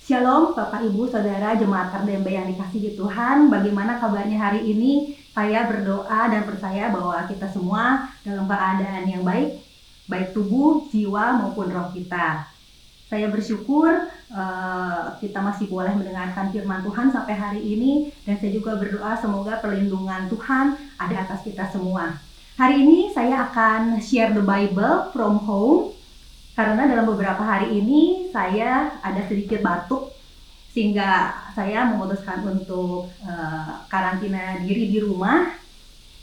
Shalom Bapak Ibu Saudara Jemaat Ardembe yang dikasihi Tuhan. Bagaimana kabarnya hari ini? Saya berdoa dan percaya bahwa kita semua dalam keadaan yang baik, baik tubuh, jiwa maupun roh kita. Saya bersyukur kita masih boleh mendengarkan firman Tuhan sampai hari ini, dan saya juga berdoa semoga perlindungan Tuhan ada atas kita semua. Hari ini saya akan share the Bible from home. Karena dalam beberapa hari ini saya ada sedikit batuk, sehingga saya memutuskan untuk karantina diri di rumah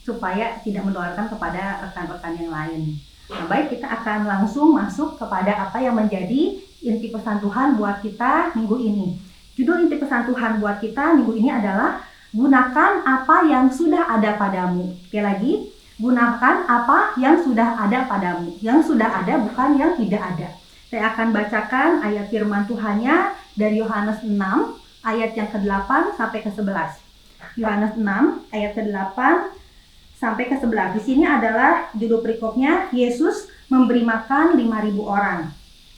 supaya tidak menularkan kepada rekan-rekan yang lain. Nah, baik, kita akan langsung masuk kepada apa yang menjadi inti pesan Tuhan buat kita minggu ini. Judul inti pesan Tuhan buat kita minggu ini adalah gunakan apa yang sudah ada padamu. Sekali lagi, gunakan apa yang sudah ada padamu. Yang sudah ada, bukan yang tidak ada. Saya akan bacakan ayat firman Tuhannya dari Yohanes 6 ayat yang ke-8 sampai ke-11. Yohanes 6 ayat ke-8 sampai ke-11. Di sini adalah judul perikopnya, Yesus memberi makan 5.000 orang.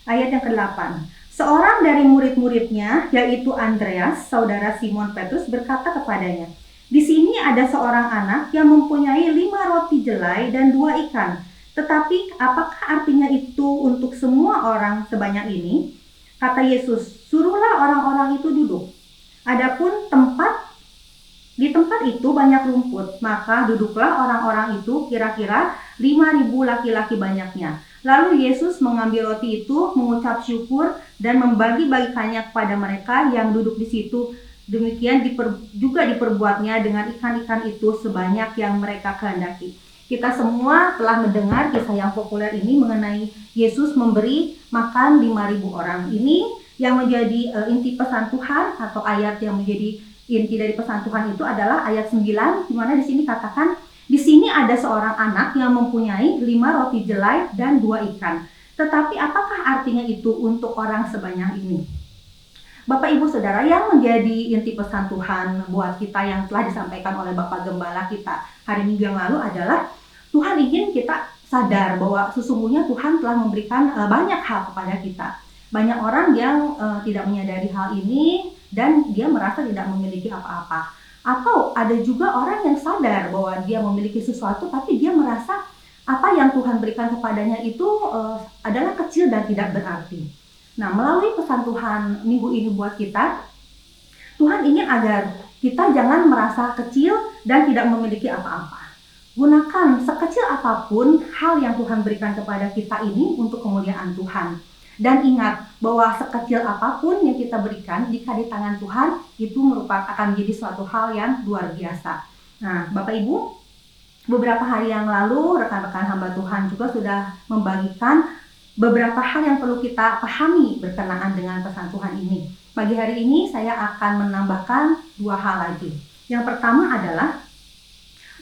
Ayat yang ke-8. Seorang dari murid-muridnya, yaitu Andreas, saudara Simon Petrus, berkata kepadanya, "Di sini ada seorang anak yang mempunyai 5 roti jelai dan 2 ikan. Tetapi apakah artinya itu untuk semua orang sebanyak ini?" Kata Yesus, "Suruhlah orang-orang itu duduk. Adapun di tempat itu banyak rumput, maka duduklah orang-orang itu, kira-kira 5.000 laki-laki banyaknya." Lalu Yesus mengambil roti itu, mengucap syukur, dan membagi-bagikannya kepada mereka yang duduk di situ. Demikian juga diperbuatnya dengan ikan-ikan itu sebanyak yang mereka kehendaki. Kita semua telah mendengar kisah yang populer ini mengenai Yesus memberi makan 5.000 orang. Ini yang menjadi inti pesan Tuhan, atau ayat yang menjadi inti dari pesan Tuhan itu adalah ayat 9, di mana di sini katakan, "Di sini ada seorang anak yang mempunyai 5 roti jelai dan 2 ikan. Tetapi apakah artinya itu untuk orang sebanyak ini?" Bapak Ibu Saudara, yang menjadi inti pesan Tuhan buat kita yang telah disampaikan oleh Bapak Gembala kita hari Minggu yang lalu adalah Tuhan ingin kita sadar bahwa sesungguhnya Tuhan telah memberikan banyak hal kepada kita. Banyak orang yang tidak menyadari hal ini dan dia merasa tidak memiliki apa-apa. Atau ada juga orang yang sadar bahwa dia memiliki sesuatu tapi dia merasa apa yang Tuhan berikan kepadanya itu adalah kecil dan tidak berarti. Nah, melalui pesan Tuhan minggu ini buat kita, Tuhan ingin agar kita jangan merasa kecil dan tidak memiliki apa-apa. Gunakan sekecil apapun hal yang Tuhan berikan kepada kita ini untuk kemuliaan Tuhan. Dan ingat bahwa sekecil apapun yang kita berikan, jika di tangan Tuhan, itu akan menjadi suatu hal yang luar biasa. Nah, Bapak Ibu, beberapa hari yang lalu rekan-rekan hamba Tuhan juga sudah membagikan beberapa hal yang perlu kita pahami berkenaan dengan pesan Tuhan ini. Pagi hari ini saya akan menambahkan 2 hal lagi. Yang pertama adalah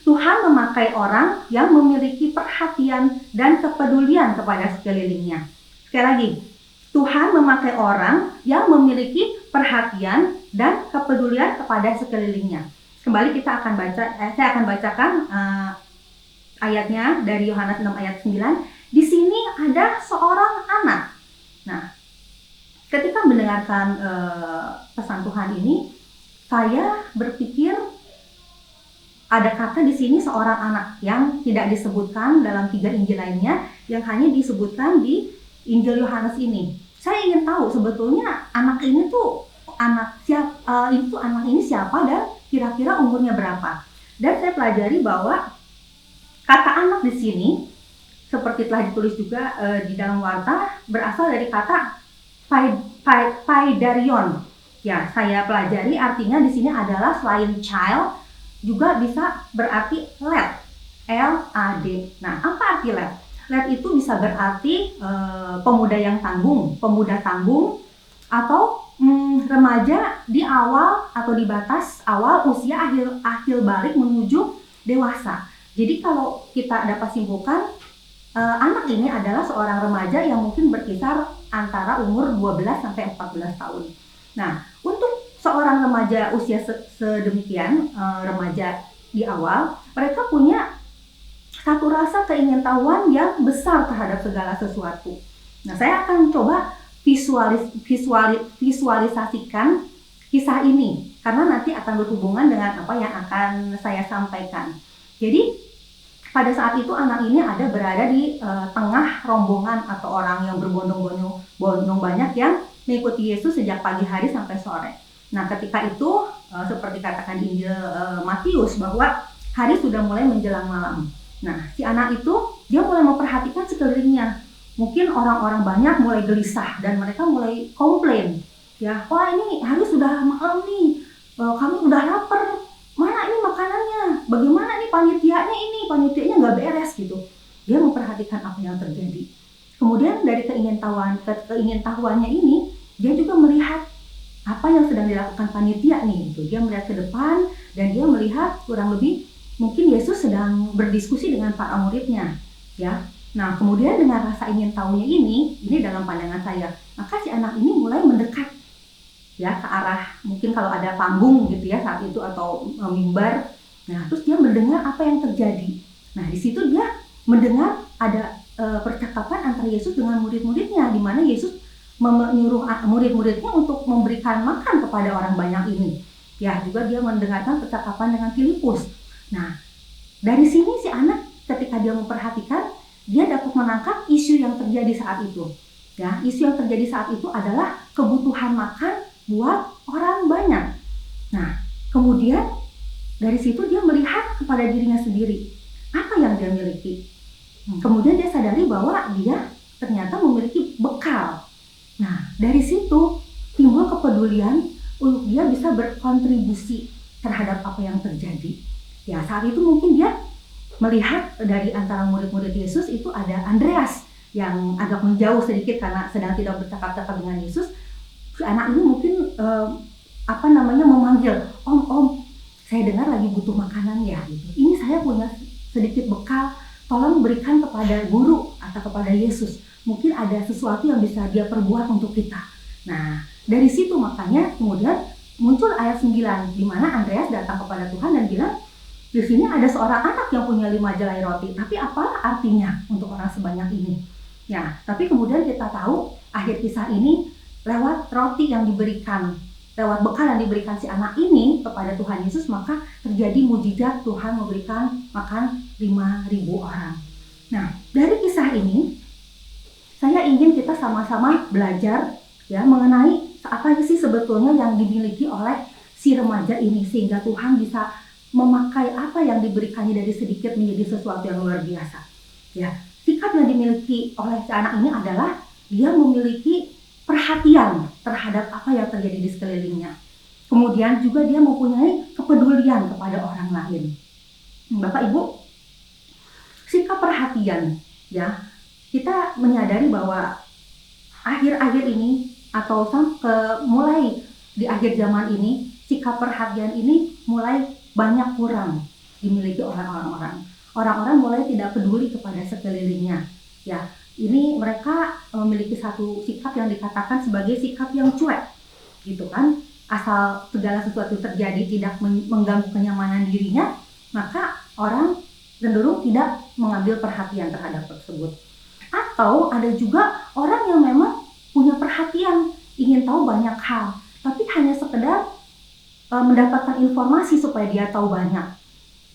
Tuhan memakai orang yang memiliki perhatian dan kepedulian kepada sekelilingnya. Sekali lagi, Tuhan memakai orang yang memiliki perhatian dan kepedulian kepada sekelilingnya. Kembali kita akan saya akan bacakan ayatnya dari Yohanes 6 ayat 9. Di sini ada seorang anak. Nah, ketika mendengarkan pesan Tuhan ini, saya berpikir ada kata di sini seorang anak yang tidak disebutkan dalam 3 Injil lainnya, yang hanya disebutkan di Injil Yohanes ini. Saya ingin tahu sebetulnya anak ini siapa dan kira-kira umurnya berapa. Dan saya pelajari bahwa kata anak di sini, seperti telah ditulis juga di dalam warta, berasal dari kata paidarion. Ya, saya pelajari artinya di sini adalah selain child juga bisa berarti lad, L-A-D. Nah, apa arti lad? Lad itu bisa berarti pemuda yang tanggung, pemuda tanggung, atau remaja di awal atau di batas awal usia akhir balik menuju dewasa. Jadi kalau kita dapat simpulkan, anak ini adalah seorang remaja yang mungkin berkisar antara umur 12 sampai 14 tahun. Nah, untuk seorang remaja usia sedemikian, remaja di awal, mereka punya satu rasa keingintahuan yang besar terhadap segala sesuatu. Nah, saya akan coba visualisasikan kisah ini, karena nanti akan berhubungan dengan apa yang akan saya sampaikan. Jadi pada saat itu anak ini ada berada di tengah rombongan atau orang yang berbondong-bondong banyak yang mengikuti Yesus sejak pagi hari sampai sore. Nah, ketika itu seperti katakan di Injil Matius bahwa hari sudah mulai menjelang malam. Nah, si anak itu dia mulai memperhatikan sekelilingnya. Mungkin orang-orang banyak mulai gelisah dan mereka mulai komplain. Ya, wah ini hari sudah malam nih, kami udah lapar. Mana ini makanannya? Bagaimana nih panitianya nggak beres gitu. Dia memperhatikan apa yang terjadi. Kemudian dari keingintahuannya ini, dia juga melihat apa yang sedang dilakukan panitia nih. Gitu. Dia melihat ke depan dan dia melihat kurang lebih mungkin Yesus sedang berdiskusi dengan para muridnya. Ya. Nah, kemudian dengan rasa ingin tahunya ini dalam pandangan saya, maka si anak ini mulai mendekat ya ke arah mungkin kalau ada panggung gitu ya saat itu atau mimbar. Nah, terus dia mendengar apa yang terjadi. Nah, di situ dia mendengar ada percakapan antara Yesus dengan murid-muridnya, di mana Yesus menyuruh murid-muridnya untuk memberikan makan kepada orang banyak ini. Ya, juga dia mendengarkan percakapan dengan Filipus. Nah, dari sini si anak ketika dia memperhatikan, dia dapat menangkap isu yang terjadi saat itu. Ya, isu yang terjadi saat itu adalah kebutuhan makan buat orang banyak. Nah, kemudian dari situ dia melihat kepada dirinya sendiri, apa yang dia miliki. Kemudian dia sadari bahwa dia ternyata memiliki bekal. Nah, dari situ timbul kepedulian untuk dia bisa berkontribusi terhadap apa yang terjadi. Ya, saat itu mungkin dia melihat dari antara murid-murid Yesus itu ada Andreas yang agak menjauh sedikit karena sedang tidak bercakap-cakap dengan Yesus. Si anak ini mungkin memanggil, Om, saya dengar lagi butuh makanan ya. Gitu. Ini saya punya sedikit bekal, tolong berikan kepada guru atau kepada Yesus. Mungkin ada sesuatu yang bisa dia perbuat untuk kita. Nah, dari situ makanya kemudian muncul ayat 9, di mana Andreas datang kepada Tuhan dan bilang, di sini ada seorang anak yang punya 5 jelai roti, tapi apalah artinya untuk orang sebanyak ini? Ya, tapi kemudian kita tahu akhir kisah ini lewat roti yang diberikan, lewat bekal yang diberikan si anak ini kepada Tuhan Yesus, maka terjadi mujizat Tuhan memberikan makan 5.000 orang. Nah, dari kisah ini saya ingin kita sama-sama belajar ya mengenai apa sih sebetulnya yang dimiliki oleh si remaja ini sehingga Tuhan bisa memakai apa yang diberikannya dari sedikit menjadi sesuatu yang luar biasa. Ya, sikap yang dimiliki oleh si anak ini adalah dia memiliki perhatian terhadap apa yang terjadi di sekelilingnya. Kemudian juga dia mempunyai kepedulian kepada orang lain. Bapak Ibu, sikap perhatian ya, kita menyadari bahwa akhir-akhir ini atau mulai di akhir zaman ini, sikap perhatian ini mulai banyak kurang dimiliki oleh orang-orang. Orang-orang mulai tidak peduli kepada sekelilingnya. Ya, ini mereka memiliki satu sikap yang dikatakan sebagai sikap yang cuek, gitu kan? Asal segala sesuatu terjadi tidak mengganggu kenyamanan dirinya, maka orang cenderung tidak mengambil perhatian terhadap tersebut. Atau ada juga orang yang memang punya perhatian, ingin tahu banyak hal, tapi hanya sekedar mendapatkan informasi supaya dia tahu banyak.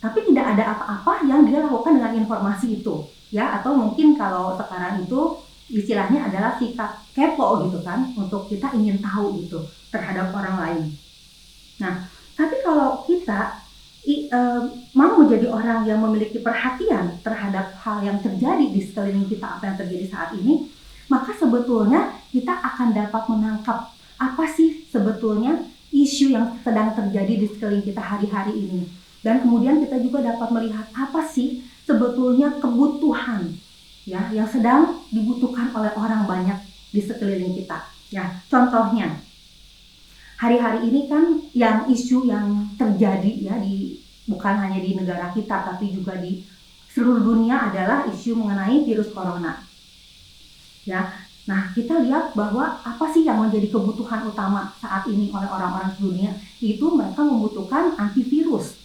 Tapi tidak ada apa-apa yang dia lakukan dengan informasi itu. Ya, atau mungkin kalau sekarang itu istilahnya adalah sikap kepo gitu kan, untuk kita ingin tahu gitu terhadap orang lain. Nah, tapi kalau kita mau menjadi orang yang memiliki perhatian terhadap hal yang terjadi di sekeliling kita, apa yang terjadi saat ini, maka sebetulnya kita akan dapat menangkap apa sih sebetulnya isu yang sedang terjadi di sekeliling kita hari-hari ini. Dan kemudian kita juga dapat melihat apa sih sebetulnya kebutuhan ya yang sedang dibutuhkan oleh orang banyak di sekeliling kita. Ya, contohnya hari-hari ini kan yang isu yang terjadi ya bukan hanya di negara kita tapi juga di seluruh dunia adalah isu mengenai virus corona. Ya. Nah, kita lihat bahwa apa sih yang menjadi kebutuhan utama saat ini oleh orang-orang dunia, itu mereka membutuhkan antivirus.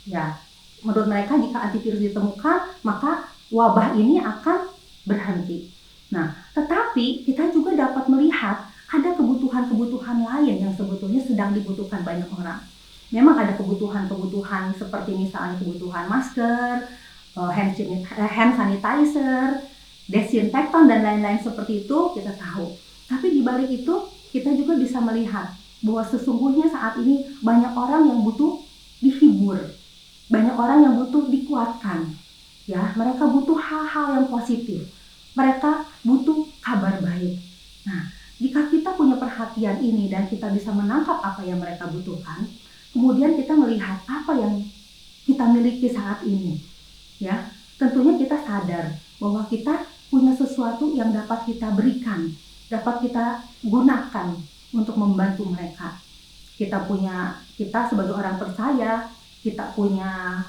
Ya, menurut mereka jika antivirus ditemukan, maka wabah ini akan berhenti. Nah, tetapi kita juga dapat kebutuhan-kebutuhan lain yang sebetulnya sedang dibutuhkan banyak orang. Memang ada kebutuhan-kebutuhan seperti misalnya kebutuhan masker, hand sanitizer, desinfektan dan lain-lain seperti itu kita tahu. Tapi di balik itu kita juga bisa melihat bahwa sesungguhnya saat ini banyak orang yang butuh dihibur, banyak orang yang butuh dikuatkan. Ya, mereka butuh hal-hal yang positif. Mereka butuh kabar baik. Nah, jika kita punya perhatian ini dan kita bisa menangkap apa yang mereka butuhkan, kemudian kita melihat apa yang kita miliki saat ini. Ya, tentunya kita sadar bahwa kita punya sesuatu yang dapat kita berikan, dapat kita gunakan untuk membantu mereka. Kita sebagai orang percaya, kita punya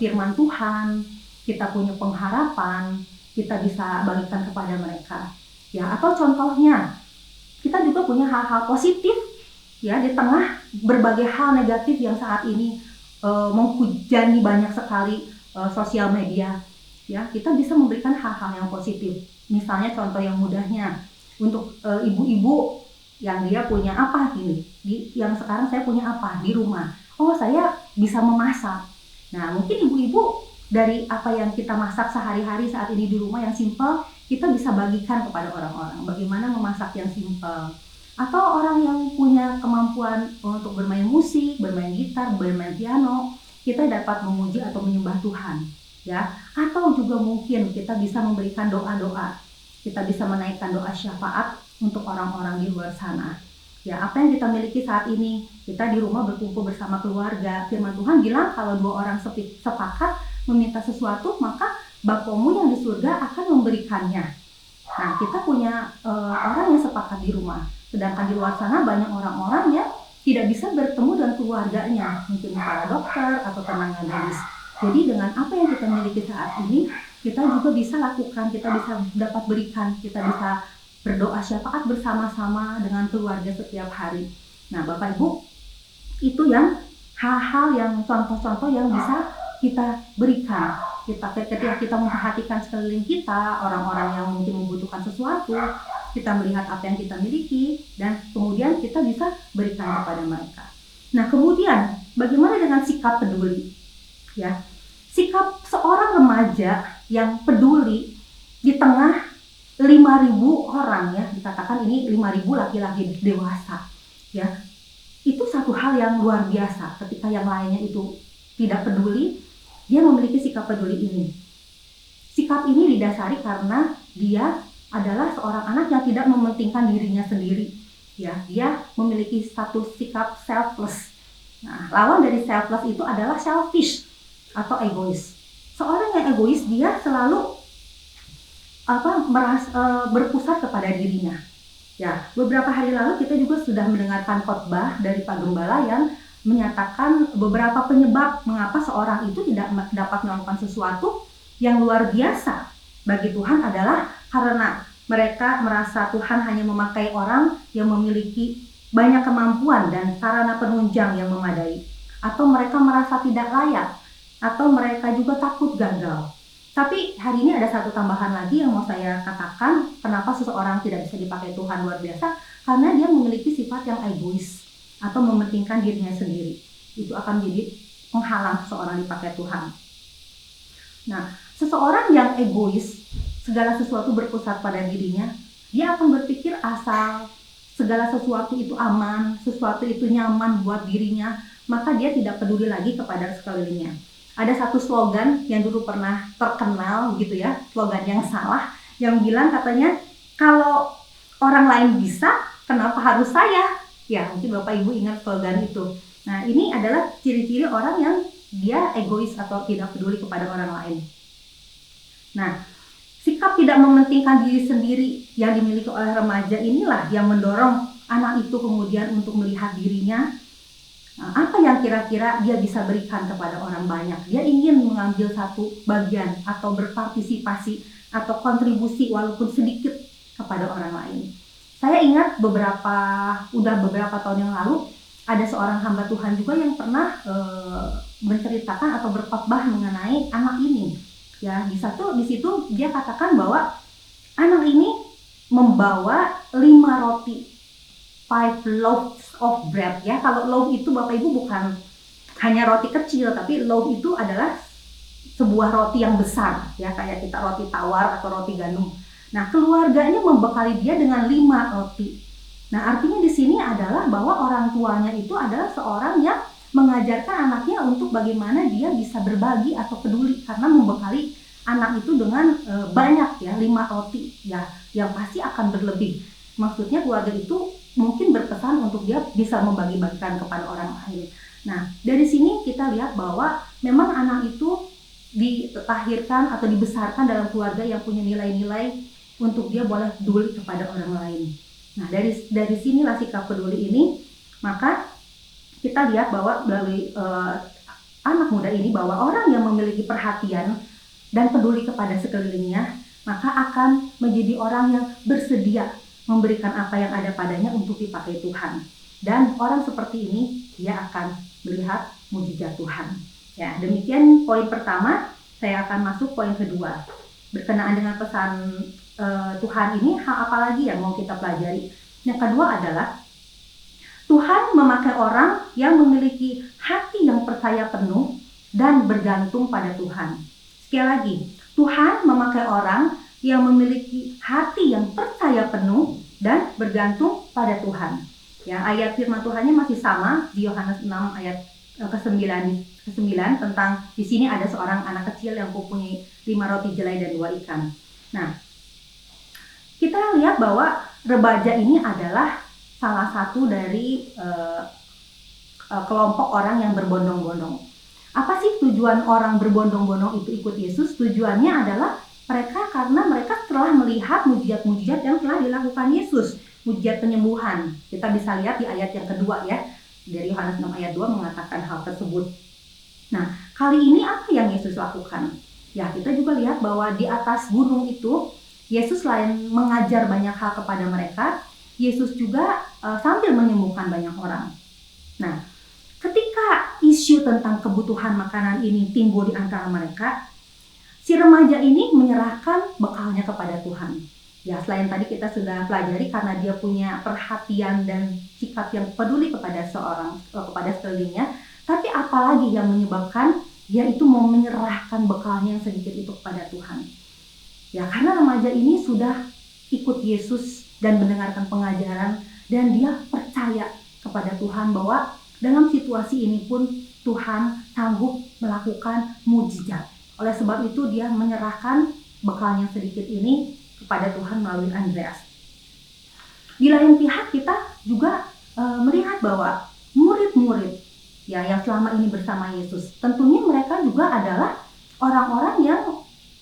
firman Tuhan, kita punya pengharapan, kita bisa bagikan kepada mereka. Ya, atau contohnya, kita juga punya hal-hal positif ya di tengah berbagai hal negatif yang saat ini menghujani banyak sekali sosial media. Ya, kita bisa memberikan hal-hal yang positif. Misalnya contoh yang mudahnya untuk ibu-ibu yang dia punya apa ini, yang sekarang saya punya apa di rumah. Oh, saya bisa memasak. Nah, mungkin ibu-ibu dari apa yang kita masak sehari-hari saat ini di rumah yang simple, kita bisa bagikan kepada orang-orang bagaimana memasak yang simple. Atau orang yang punya kemampuan untuk bermain musik, bermain gitar, bermain piano, kita dapat memuji atau menyembah Tuhan, ya. Atau juga mungkin kita bisa memberikan doa-doa. Kita bisa menaikkan doa syafaat untuk orang-orang di luar sana. Ya, apa yang kita miliki saat ini, kita di rumah berkumpul bersama keluarga. Firman Tuhan bilang kalau dua orang sepakat meminta sesuatu, maka Bapamu yang di surga akan memberikannya. Nah, kita punya orang yang sepakat di rumah. Sedangkan di luar sana banyak orang-orang yang tidak bisa bertemu dengan keluarganya, mungkin para dokter atau tenaga medis. Jadi dengan apa yang kita miliki saat ini, kita juga bisa lakukan, kita bisa dapat berikan, kita bisa berdoa syafaat bersama-sama dengan keluarga setiap hari. Nah, Bapak Ibu, itu yang hal-hal yang contoh-contoh yang bisa kita berikan. Ketika kita memperhatikan sekeliling kita, orang-orang yang mungkin membutuhkan sesuatu, kita melihat apa yang kita miliki, dan kemudian kita bisa berikan kepada mereka. Nah, kemudian bagaimana dengan sikap peduli? Ya, sikap seorang remaja yang peduli di tengah 5.000 orang, ya, dikatakan ini 5.000 laki-laki dewasa, ya, itu satu hal yang luar biasa. Ketika yang lainnya itu tidak peduli, dia memiliki sikap peduli ini. Sikap ini didasari karena dia adalah seorang anak yang tidak mementingkan dirinya sendiri. Ya, dia memiliki satu sikap selfless. Nah, lawan dari selfless itu adalah selfish atau egois. Seorang yang egois, dia selalu berpusat kepada dirinya. Ya, beberapa hari lalu kita juga sudah mendengarkan khotbah dari Pak Gembala yang menyatakan beberapa penyebab mengapa seorang itu tidak dapat melakukan sesuatu yang luar biasa bagi Tuhan adalah karena mereka merasa Tuhan hanya memakai orang yang memiliki banyak kemampuan dan sarana penunjang yang memadai, atau mereka merasa tidak layak, atau mereka juga takut gagal. Tapi hari ini ada satu tambahan lagi yang mau saya katakan, kenapa seseorang tidak bisa dipakai Tuhan luar biasa, karena dia memiliki sifat yang egois atau mementingkan dirinya sendiri. Itu akan menjadi penghalang seseorang dipakai Tuhan. Nah, seseorang yang egois, segala sesuatu berpusat pada dirinya, dia akan berpikir asal segala sesuatu itu aman, sesuatu itu nyaman buat dirinya, maka dia tidak peduli lagi kepada sekelilingnya. Ada satu slogan yang dulu pernah terkenal gitu ya, slogan yang salah, yang bilang katanya, kalau orang lain bisa, kenapa harus saya? Ya, mungkin Bapak Ibu ingat slogan itu. Nah, ini adalah ciri-ciri orang yang dia egois atau tidak peduli kepada orang lain. Nah, sikap tidak mementingkan diri sendiri yang dimiliki oleh remaja inilah yang mendorong anak itu kemudian untuk melihat dirinya, apa yang kira-kira dia bisa berikan kepada orang banyak. Dia ingin mengambil satu bagian atau berpartisipasi atau kontribusi walaupun sedikit kepada orang lain. Saya ingat beberapa tahun yang lalu ada seorang hamba Tuhan juga yang pernah menceritakan atau berkhotbah mengenai anak ini. Ya, di situ dia katakan bahwa anak ini membawa 5 roti 5 loaves of bread ya. Kalau loaf itu Bapak Ibu bukan hanya roti kecil, tapi loaf itu adalah sebuah roti yang besar ya, kayak kita roti tawar atau roti gandum. Nah, keluarganya membekali dia dengan 5 roti. Nah, artinya di sini adalah bahwa orang tuanya itu adalah seorang yang mengajarkan anaknya untuk bagaimana dia bisa berbagi atau peduli, karena membekali anak itu dengan banyak ya, 5 roti ya, yang pasti akan berlebih. Maksudnya keluarga itu mungkin berpesan untuk dia bisa membagi-bagikan kepada orang lain. Nah, dari sini kita lihat bahwa memang anak itu dilahirkan atau dibesarkan dalam keluarga yang punya nilai-nilai untuk dia boleh peduli kepada orang lain. Nah, dari sinilah sikap peduli ini, maka kita lihat bahwa melalui anak muda ini, bahwa orang yang memiliki perhatian dan peduli kepada sekelilingnya, maka akan menjadi orang yang bersedia memberikan apa yang ada padanya untuk dipakai Tuhan. Dan orang seperti ini, dia akan melihat mujizat Tuhan. Ya, demikian poin pertama. Saya akan masuk poin kedua. Berkenaan dengan pesan Tuhan ini, hal apa lagi yang mau kita pelajari? Yang kedua adalah Tuhan memakai orang yang memiliki hati yang percaya penuh dan bergantung pada Tuhan. Sekali lagi, Tuhan memakai orang yang memiliki hati yang percaya penuh dan bergantung pada Tuhan. Ya, ayat firman Tuhannya masih sama di Yohanes 6 ayat ke-9 tentang di sini ada seorang anak kecil yang mempunyai 5 roti jelai dan 2 ikan. Nah, kita lihat bahwa remaja ini adalah salah satu dari kelompok orang yang berbondong-bondong. Apa sih tujuan orang berbondong-bondong itu ikut Yesus? Tujuannya adalah karena mereka telah melihat mujizat-mujizat yang telah dilakukan Yesus, mujizat penyembuhan. Kita bisa lihat di ayat yang kedua ya, dari Yohanes 6 ayat 2 mengatakan hal tersebut. Nah, kali ini apa yang Yesus lakukan? Ya, kita juga lihat bahwa di atas gunung itu, Yesus selain mengajar banyak hal kepada mereka, Yesus juga sambil menyembuhkan banyak orang. Nah, ketika isu tentang kebutuhan makanan ini timbul di antara mereka, si remaja ini menyerahkan bekalnya kepada Tuhan. Ya, selain tadi kita sudah pelajari karena dia punya perhatian dan sikap yang peduli kepada kepada sekelilingnya, tapi apalagi yang menyebabkan dia itu mau menyerahkan bekalnya yang sedikit itu kepada Tuhan. Ya, karena remaja ini sudah ikut Yesus dan mendengarkan pengajaran, dan dia percaya kepada Tuhan bahwa dalam situasi ini pun Tuhan sanggup melakukan mujizat. Oleh sebab itu dia menyerahkan bekalnya sedikit ini kepada Tuhan melalui Andreas. Di lain pihak kita juga melihat bahwa murid-murid ya yang selama ini bersama Yesus, tentunya mereka juga adalah orang-orang yang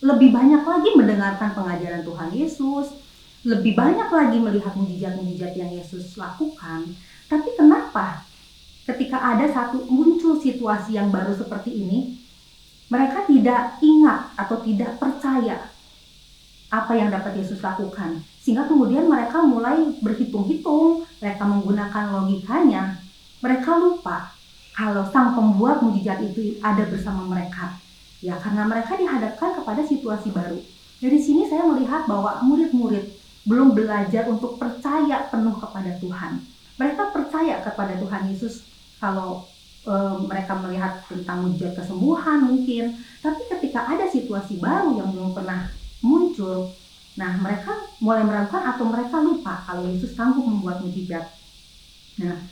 lebih banyak lagi mendengarkan pengajaran Tuhan Yesus, lebih banyak lagi melihat mujizat-mujizat yang Yesus lakukan. Tapi kenapa ketika ada muncul situasi yang baru seperti ini, mereka tidak ingat atau tidak percaya apa yang dapat Yesus lakukan, sehingga kemudian mereka mulai berhitung-hitung, mereka menggunakan logikanya, mereka lupa kalau Sang Pembuat mujizat itu ada bersama mereka. Ya, karena mereka dihadapkan kepada situasi baru. Dari sini saya melihat bahwa murid-murid belum belajar untuk percaya penuh kepada Tuhan. Mereka percaya kepada Tuhan Yesus kalau mereka melihat tentang mujizat kesembuhan mungkin, tapi ketika ada situasi baru yang belum pernah muncul, nah mereka mulai meragukan atau mereka lupa kalau Yesus sanggup membuat mujizat. Nah,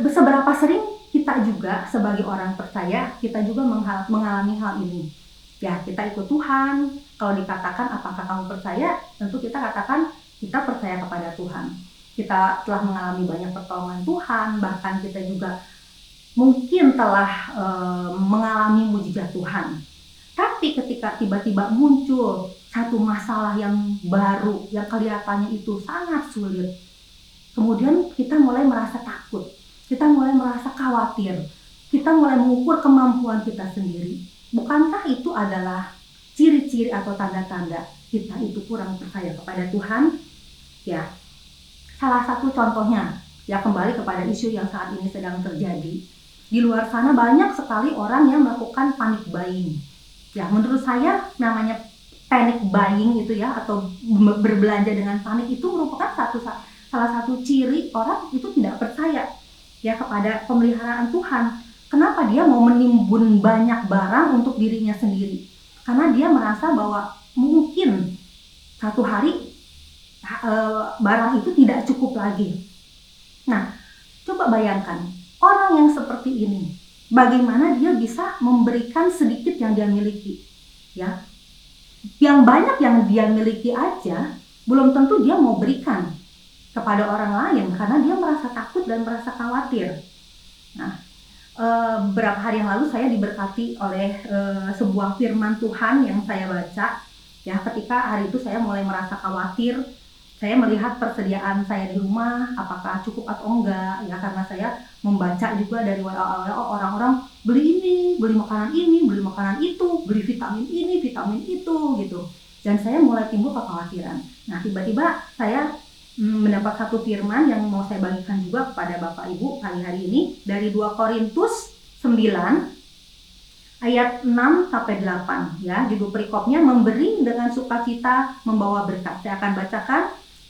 seberapa sering kita juga sebagai orang percaya, kita juga mengalami hal ini. Ya, kita ikut Tuhan. Kalau dikatakan apakah kamu percaya, tentu kita katakan kita percaya kepada Tuhan. Kita telah mengalami banyak pertolongan Tuhan, bahkan kita juga mungkin telah mengalami mujizat Tuhan. Tapi ketika tiba-tiba muncul satu masalah yang baru, yang kelihatannya itu sangat sulit, kemudian kita mulai merasa takut, kita mulai merasa khawatir, kita mulai mengukur kemampuan kita sendiri. Bukankah itu adalah ciri-ciri atau tanda-tanda kita itu kurang percaya kepada Tuhan? Ya, salah satu contohnya, ya kembali kepada isu yang saat ini sedang terjadi. Di luar sana banyak sekali orang yang melakukan panic buying. Ya, menurut saya namanya panic buying itu ya, atau berbelanja dengan panik itu merupakan salah satu ciri orang itu tidak percaya ya kepada pemeliharaan Tuhan. Kenapa dia mau menimbun banyak barang untuk dirinya sendiri? Karena dia merasa bahwa mungkin satu hari barang itu tidak cukup lagi. Nah, coba bayangkan orang yang seperti ini, bagaimana dia bisa memberikan sedikit yang dia miliki, ya? Yang banyak yang dia miliki aja belum tentu dia mau berikan kepada orang lain karena dia merasa takut dan merasa khawatir. Nah, beberapa hari yang lalu saya diberkati oleh sebuah firman Tuhan yang saya baca, ya. Ketika hari itu saya mulai merasa khawatir, saya melihat persediaan saya di rumah apakah cukup atau enggak, ya, karena saya membaca juga dari WA orang-orang beli ini, beli makanan ini, beli makanan itu, beli vitamin ini, vitamin itu gitu. Dan saya mulai timbul kekhawatiran. Nah, tiba-tiba saya mendapat satu firman yang mau saya bagikan juga kepada Bapak Ibu hari-hari ini dari 2 Korintus 9 ayat 6 sampai 8, ya. Judul perikopnya memberi dengan sukacita membawa berkat. Saya akan bacakan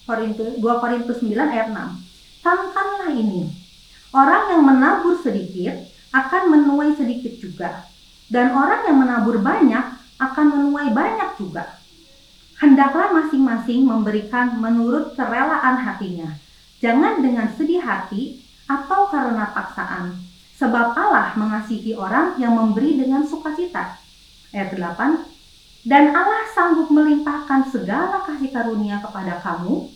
2 Korintus 9 ayat 6. Camkanlah ini. Orang yang menabur sedikit akan menuai sedikit juga, dan orang yang menabur banyak akan menuai banyak juga. Hendaklah masing-masing memberikan menurut kerelaan hatinya, jangan dengan sedih hati atau karena paksaan, sebab Allah mengasihi orang yang memberi dengan sukacita. Ayat 8. Dan Allah sanggup melimpahkan segala kasih karunia kepada kamu,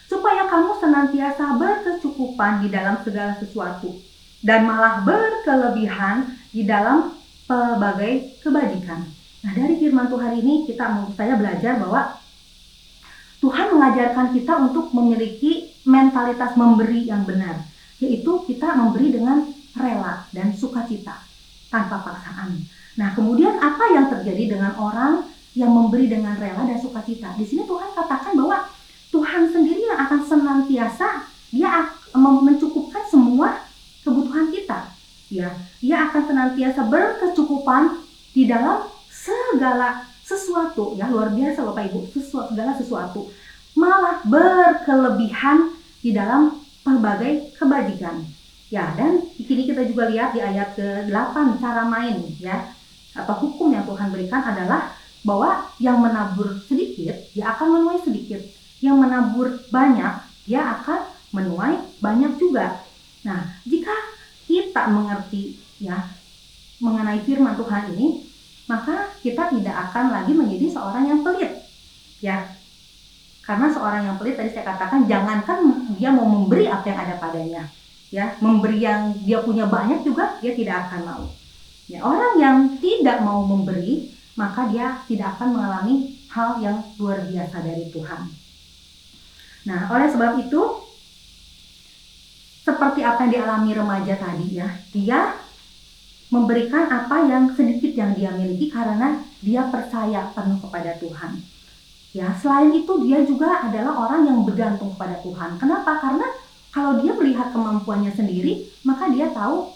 supaya kamu senantiasa berkecukupan di dalam segala sesuatu, dan malah berkelebihan di dalam pelbagai kebajikan. Nah, dari firman Tuhan ini saya belajar bahwa Tuhan mengajarkan kita untuk memiliki mentalitas memberi yang benar, yaitu kita memberi dengan rela dan sukacita tanpa paksaan. Nah, kemudian apa yang terjadi dengan orang yang memberi dengan rela dan sukacita? Di sini Tuhan katakan bahwa Tuhan sendiri yang akan senantiasa dia mencukupkan semua kebutuhan kita. Ya, dia akan senantiasa berkecukupan di dalam segala sesuatu, ya, luar biasa Bapak Ibu, segala sesuatu, malah berkelebihan di dalam pelbagai kebajikan. Ya, dan di sini kita juga lihat di ayat ke-8 cara main, ya, atau hukum yang Tuhan berikan adalah bahwa yang menabur sedikit dia akan menuai sedikit, yang menabur banyak dia akan menuai banyak juga. Nah, jika kita mengerti, ya, mengenai firman Tuhan ini, maka kita tidak akan lagi menjadi seorang yang pelit, ya. Karena seorang yang pelit tadi saya katakan jangankan dia mau memberi apa yang ada padanya, ya, memberi yang dia punya banyak juga dia tidak akan mau. Ya, orang yang tidak mau memberi maka dia tidak akan mengalami hal yang luar biasa dari Tuhan. Nah, oleh sebab itu seperti apa yang dialami remaja tadi, ya, dia memberikan apa yang sedikit yang dia miliki karena dia percaya penuh kepada Tuhan. Ya, selain itu dia juga adalah orang yang bergantung kepada Tuhan. Kenapa? Karena kalau dia melihat kemampuannya sendiri, maka dia tahu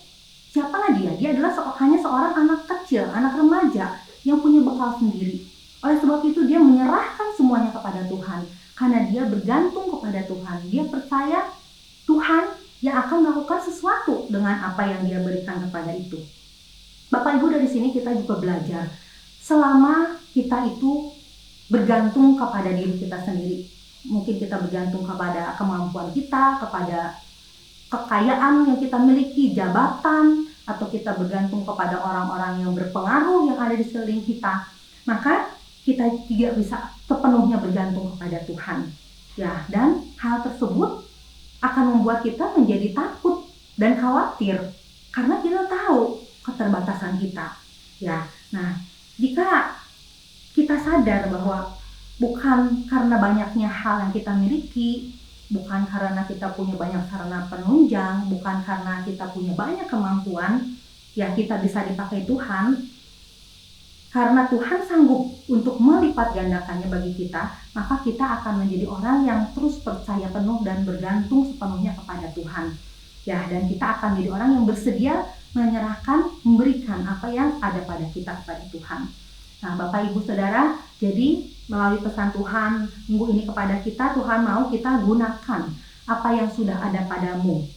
siapakah dia. Dia adalah hanya seorang anak kecil, anak remaja yang punya bekal sendiri. Oleh sebab itu dia menyerahkan semuanya kepada Tuhan karena dia bergantung kepada Tuhan. Dia percaya Tuhan yang akan melakukan sesuatu dengan apa yang dia berikan kepada itu. Bapak Ibu, dari sini kita juga belajar selama kita itu bergantung kepada diri kita sendiri. Mungkin kita bergantung kepada kemampuan kita, kepada kekayaan yang kita miliki, jabatan, atau kita bergantung kepada orang-orang yang berpengaruh yang ada di sekeliling kita, maka kita tidak bisa sepenuhnya bergantung kepada Tuhan. Ya, dan hal tersebut akan membuat kita menjadi takut dan khawatir karena kita tahu keterbatasan kita. Ya, nah, jika kita sadar bahwa bukan karena banyaknya hal yang kita miliki, bukan karena kita punya banyak sarana penunjang, bukan karena kita punya banyak kemampuan yang kita bisa dipakai Tuhan, karena Tuhan sanggup untuk melipat gandakannya bagi kita, maka kita akan menjadi orang yang terus percaya penuh dan bergantung sepenuhnya kepada Tuhan. Ya, dan kita akan menjadi orang yang bersedia menyerahkan, memberikan apa yang ada pada kita kepada Tuhan. Nah, Bapak Ibu Saudara, jadi melalui pesan Tuhan minggu ini kepada kita, Tuhan mau kita gunakan apa yang sudah ada padamu.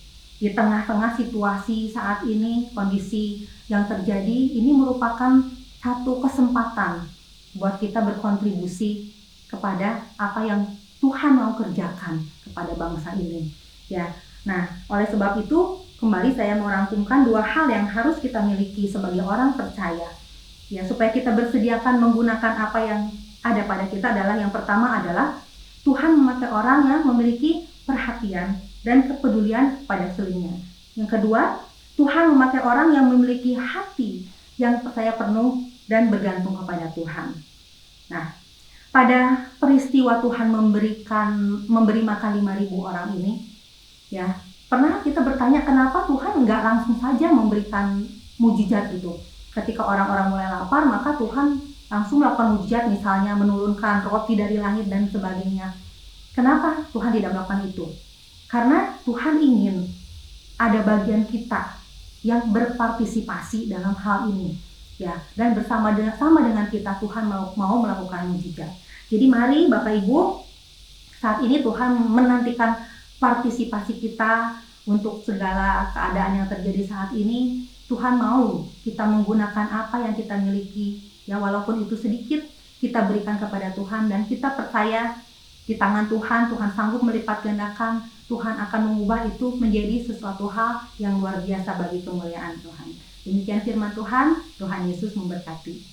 Di tengah-tengah situasi saat ini, kondisi yang terjadi, ini merupakan satu kesempatan buat kita berkontribusi kepada apa yang Tuhan mau kerjakan kepada bangsa ini. Ya, nah oleh sebab itu kembali saya mau rangkumkan 2 hal yang harus kita miliki sebagai orang percaya. Ya, supaya kita bersediakan menggunakan apa yang ada pada kita adalah yang pertama adalah Tuhan memakai orang yang memiliki perhatian dan kepedulian pada selingnya. Yang kedua, Tuhan memakai orang yang memiliki hati yang percaya penuh dan bergantung kepada Tuhan. Nah, pada peristiwa Tuhan memberi makan 5.000 orang ini, ya, pernah kita bertanya kenapa Tuhan nggak langsung saja memberikan mujizat itu? Ketika orang-orang mulai lapar, maka Tuhan langsung melakukan mujizat, misalnya menurunkan roti dari langit dan sebagainya. Kenapa Tuhan tidak melakukan itu? Karena Tuhan ingin ada bagian kita yang berpartisipasi dalam hal ini, ya. Dan sama dengan kita, Tuhan mau melakukan mujizat. Jadi mari Bapak Ibu, saat ini Tuhan menantikan partisipasi kita untuk segala keadaan yang terjadi saat ini. Tuhan mau kita menggunakan apa yang kita miliki, ya, walaupun itu sedikit, kita berikan kepada Tuhan dan kita percaya di tangan Tuhan, Tuhan sanggup melipat gandakan, Tuhan akan mengubah itu menjadi sesuatu hal yang luar biasa bagi kemuliaan Tuhan. Demikian firman Tuhan, Tuhan Yesus memberkati.